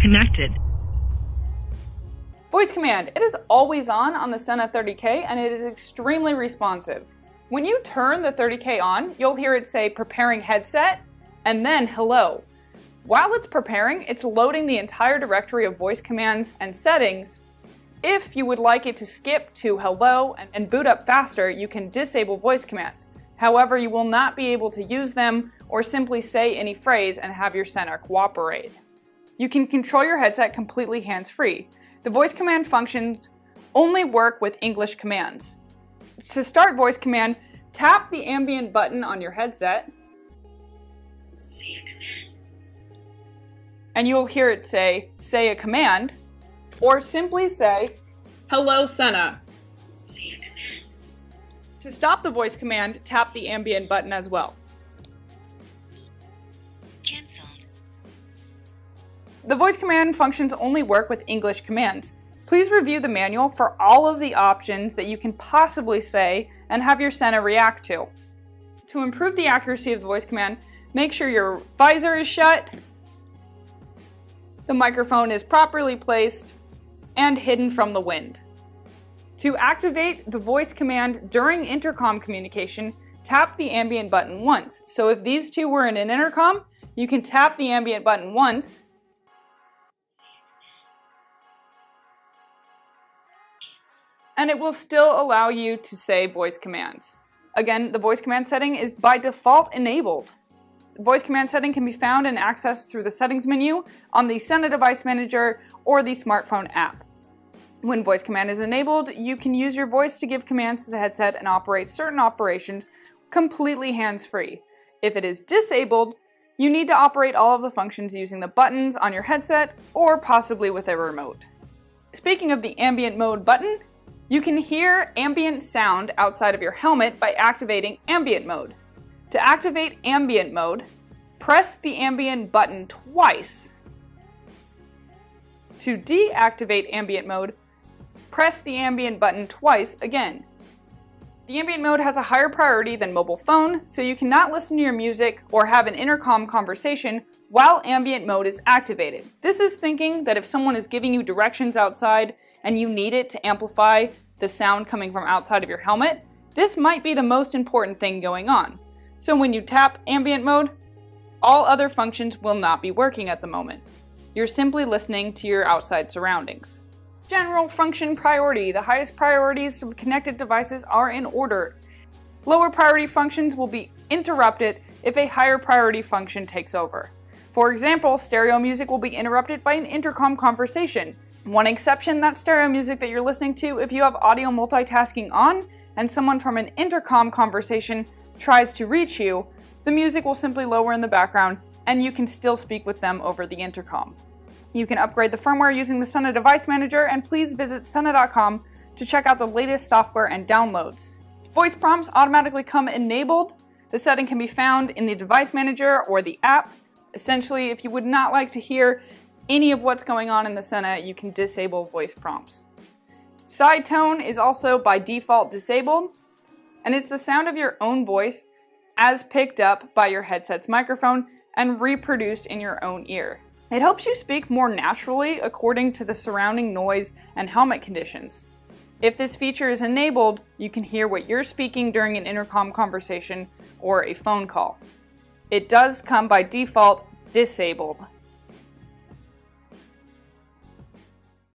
disconnected. Voice command. It is always on the Sena 30K, and it is extremely responsive. When you turn the 30K on, you'll hear it say preparing headset and then hello. While it's preparing, it's loading the entire directory of voice commands and settings. If you would like it to skip to hello and boot up faster, you can disable voice commands. However, you will not be able to use them or simply say any phrase and have your Sena cooperate. You can control your headset completely hands-free. The voice command functions only work with English commands. To start voice command, tap the ambient button on your headset, and you'll hear it say a command, or simply say, hello Sena. To stop the voice command, tap the ambient button as well. Cancelled. The voice command functions only work with English commands. Please review the manual for all of the options that you can possibly say and have your Sena react to. To improve the accuracy of the voice command, make sure your visor is shut, the microphone is properly placed, and hidden from the wind. To activate the voice command during intercom communication, tap the ambient button once. So if these two were in an intercom, you can tap the ambient button once, and it will still allow you to say voice commands. Again, the voice command setting is by default enabled. The voice command setting can be found and accessed through the settings menu on the Sena Device Manager or the smartphone app. When voice command is enabled, you can use your voice to give commands to the headset and operate certain operations completely hands-free. If it is disabled, you need to operate all of the functions using the buttons on your headset or possibly with a remote. Speaking of the ambient mode button, you can hear ambient sound outside of your helmet by activating ambient mode. To activate ambient mode, press the ambient button twice. To deactivate ambient mode, press the ambient button twice again. The ambient mode has a higher priority than mobile phone, so you cannot listen to your music or have an intercom conversation while ambient mode is activated. This is thinking that if someone is giving you directions outside and you need it to amplify the sound coming from outside of your helmet, this might be the most important thing going on. So when you tap ambient mode, all other functions will not be working at the moment. You're simply listening to your outside surroundings. General function priority. The highest priorities of connected devices are in order. Lower priority functions will be interrupted if a higher priority function takes over. For example, stereo music will be interrupted by an intercom conversation. One exception, that stereo music that you're listening to if you have audio multitasking on and someone from an intercom conversation tries to reach you, the music will simply lower in the background and you can still speak with them over the intercom. You can upgrade the firmware using the Sena Device Manager, and please visit Sena.com to check out the latest software and downloads. Voice prompts automatically come enabled. The setting can be found in the Device Manager or the app. Essentially, if you would not like to hear any of what's going on in the Sena, you can disable voice prompts. Side tone is also by default disabled, and it's the sound of your own voice as picked up by your headset's microphone and reproduced in your own ear. It helps you speak more naturally according to the surrounding noise and helmet conditions. If this feature is enabled, you can hear what you're speaking during an intercom conversation or a phone call. It does come by default disabled.